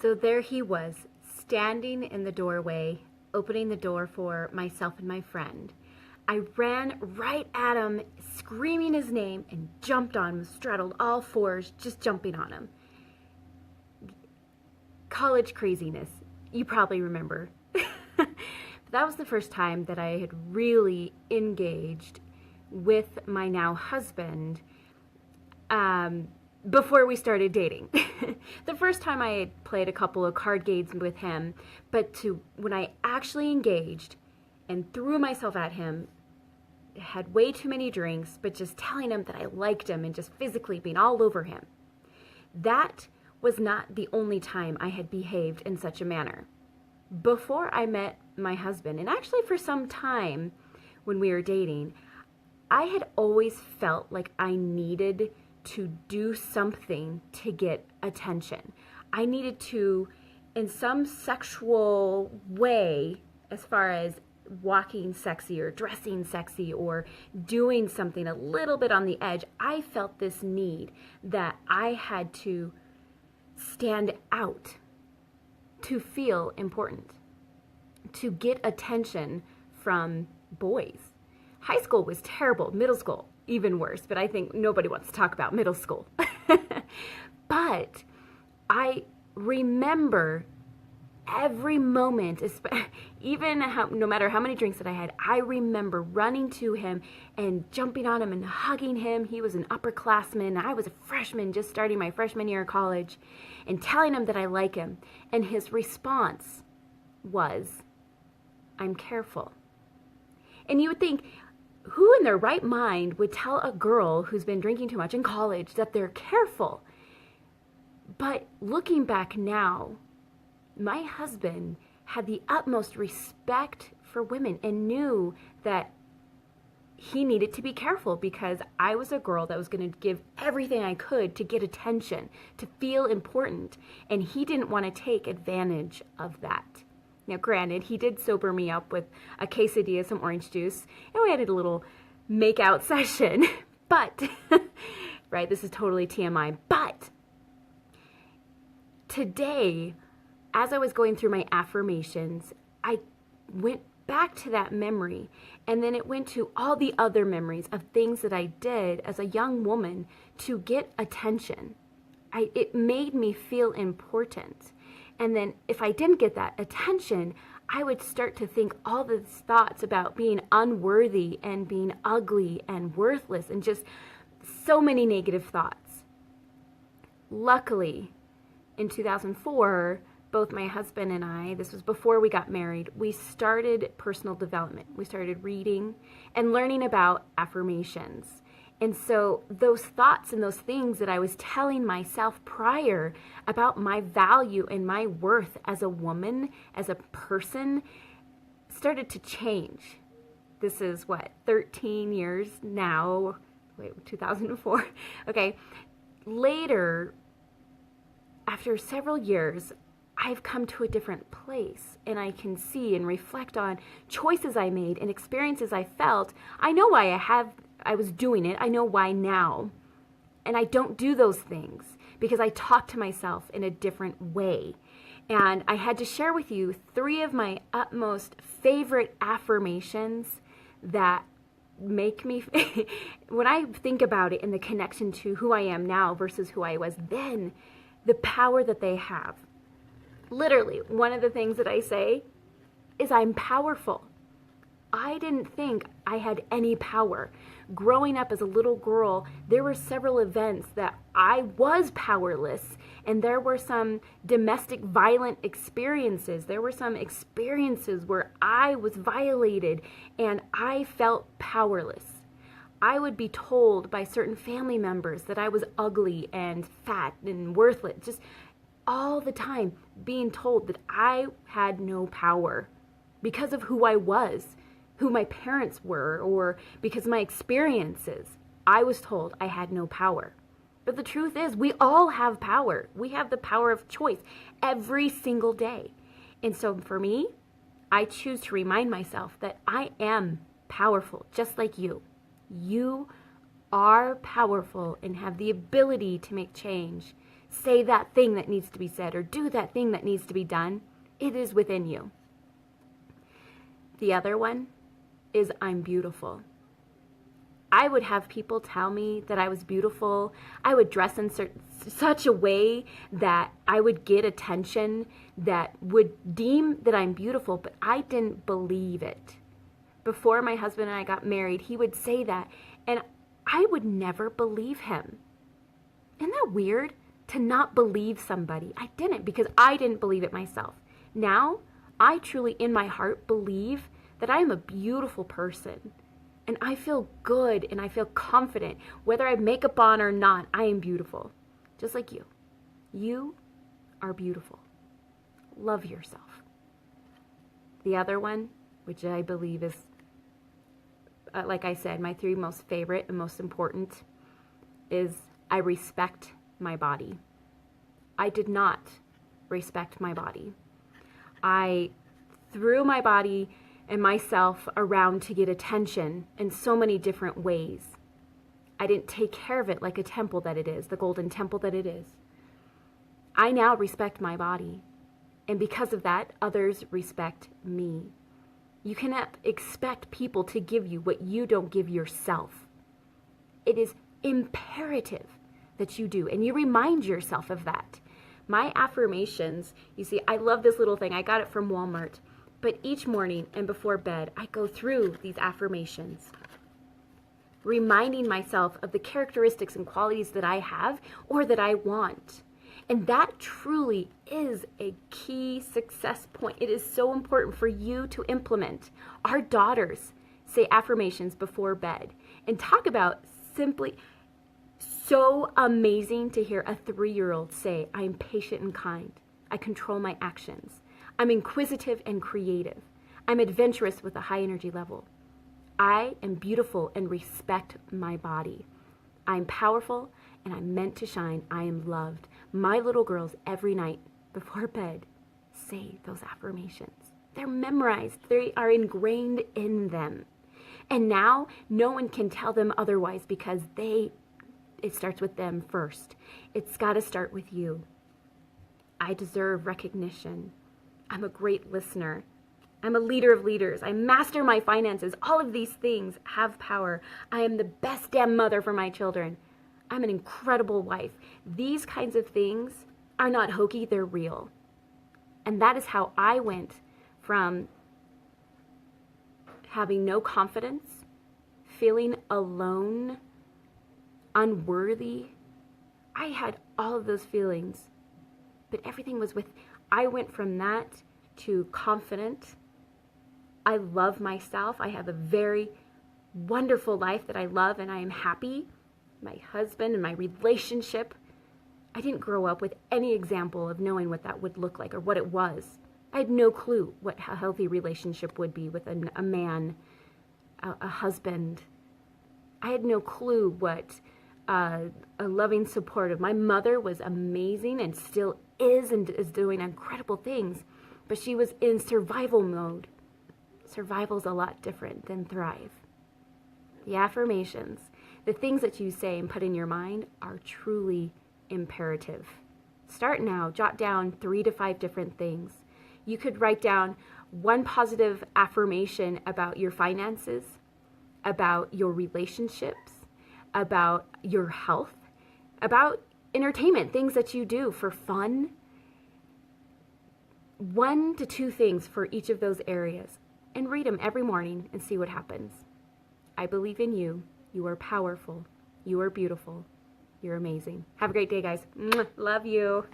So there he was, standing in the doorway, opening the door for myself and my friend. I ran right at him, screaming his name, and jumped on him, straddled all fours, just jumping on him. College craziness, you probably remember. That was the first time that I had really engaged with my now husband before we started dating. The first time I had played a couple of card games with him, but when I actually engaged and threw myself at him, had way too many drinks, but just telling him that I liked him and just physically being all over him. That was not the only time I had behaved in such a manner. Before I met my husband, and actually for some time when we were dating, I had always felt like I needed to do something to get attention. I needed to, in some sexual way, as far as walking sexy or dressing sexy or doing something a little bit on the edge, I felt this need that I had to stand out, to feel important, to get attention from boys. High school was terrible. Middle school, even worse, but I think nobody wants to talk about middle school. But I remember every moment, no matter how many drinks that I had, I remember running to him and jumping on him and hugging him. He was an upperclassman. I was a freshman, just starting my freshman year of college, and telling him that I like him. And his response was, "I'm careful." And you would think, who in their right mind would tell a girl who's been drinking too much in college that they're careful? But looking back now, my husband had the utmost respect for women and knew that he needed to be careful because I was a girl that was going to give everything I could to get attention, to feel important, and he didn't want to take advantage of that. Now, granted, he did sober me up with a quesadilla, some orange juice, and we had a little make-out session, but, right, this is totally TMI, but today, as I was going through my affirmations, I went back to that memory, and then it went to all the other memories of things that I did as a young woman to get attention. It made me feel important. And then if I didn't get that attention, I would start to think all these thoughts about being unworthy and being ugly and worthless and just so many negative thoughts. Luckily, in 2004, both my husband and I, this was before we got married, we started personal development. We started reading and learning about affirmations. And so those thoughts and those things that I was telling myself prior about my value and my worth as a woman, as a person, started to change. This is 13 years now. 2004. Okay. Later, after several years, I've come to a different place, and I can see and reflect on choices I made and experiences I felt. I know why I was doing it. I know why now. And I don't do those things because I talk to myself in a different way. And I had to share with you 3 of my utmost favorite affirmations that make me, when I think about it in the connection to who I am now versus who I was then, the power that they have. Literally, one of the things that I say is I'm powerful. I didn't think I had any power. Growing up as a little girl, there were several events that I was powerless, and there were some domestic violent experiences. There were some experiences where I was violated, and I felt powerless. I would be told by certain family members that I was ugly and fat and worthless, just all the time being told that I had no power because of who I was, who my parents were, or because of my experiences. I was told I had no power. But the truth is, we all have power. We have the power of choice every single day. And so for me, I choose to remind myself that I am powerful, just like you. You are powerful and have the ability to make change, say that thing that needs to be said or do that thing that needs to be done. It is within you. The other one is I'm beautiful. I would have people tell me that I was beautiful. I would dress in such a way that I would get attention that would deem that I'm beautiful, but I didn't believe it. Before my husband and I got married, he would say that, and I would never believe him. Isn't that weird? To not believe somebody. I didn't, because I didn't believe it myself. Now, I truly in my heart believe that I am a beautiful person. And I feel good and I feel confident. Whether I have makeup on or not, I am beautiful. Just like you. You are beautiful. Love yourself. The other one, which I believe is, like I said, my three most favorite and most important, is I respect my body. I did not respect my body. I threw my body and myself around to get attention in so many different ways. I didn't take care of it like a temple that it is, the golden temple that it is. I now respect my body, and because of that, others respect me. You cannot expect people to give you what you don't give yourself. It is imperative that you do, and you remind yourself of that. My affirmations, you see, I love this little thing. I got it from Walmart. But each morning and before bed, I go through these affirmations, reminding myself of the characteristics and qualities that I have or that I want. And that truly is a key success point. It is so important for you to implement. Our daughters say affirmations before bed and talk about simply so amazing to hear a 3-year-old say, I am patient and kind. I control my actions. I'm inquisitive and creative. I'm adventurous with a high energy level. I am beautiful and respect my body. I'm powerful and I'm meant to shine. I am loved. My little girls every night before bed say those affirmations. They're memorized. They are ingrained in them. And now no one can tell them otherwise because it starts with them first. It's got to start with you. I deserve recognition. I'm a great listener. I'm a leader of leaders. I master my finances. All of these things have power. I am the best damn mother for my children. I'm an incredible wife. These kinds of things are not hokey, they're real. And that is how I went from having no confidence, feeling alone, unworthy. I had all of those feelings, but everything was I went from that to confident. I love myself. I have a very wonderful life that I love and I am happy. My husband and my relationship. I didn't grow up with any example of knowing what that would look like or what it was. I had no clue what a healthy relationship would be with a man, a husband. I had no clue what a loving support of. My mother was amazing and still is and is doing incredible things, but she was in survival mode. Survival's a lot different than thrive. The affirmations, the things that you say and put in your mind are truly imperative. Start now, jot down 3 to 5 different things. You could write down one positive affirmation about your finances, about your relationships, about your health, about entertainment, things that you do for fun. 1 to 2 things for each of those areas, and read them every morning and see what happens. I believe in you. You are powerful. You are beautiful. You're amazing. Have a great day, guys. Mwah. Love you.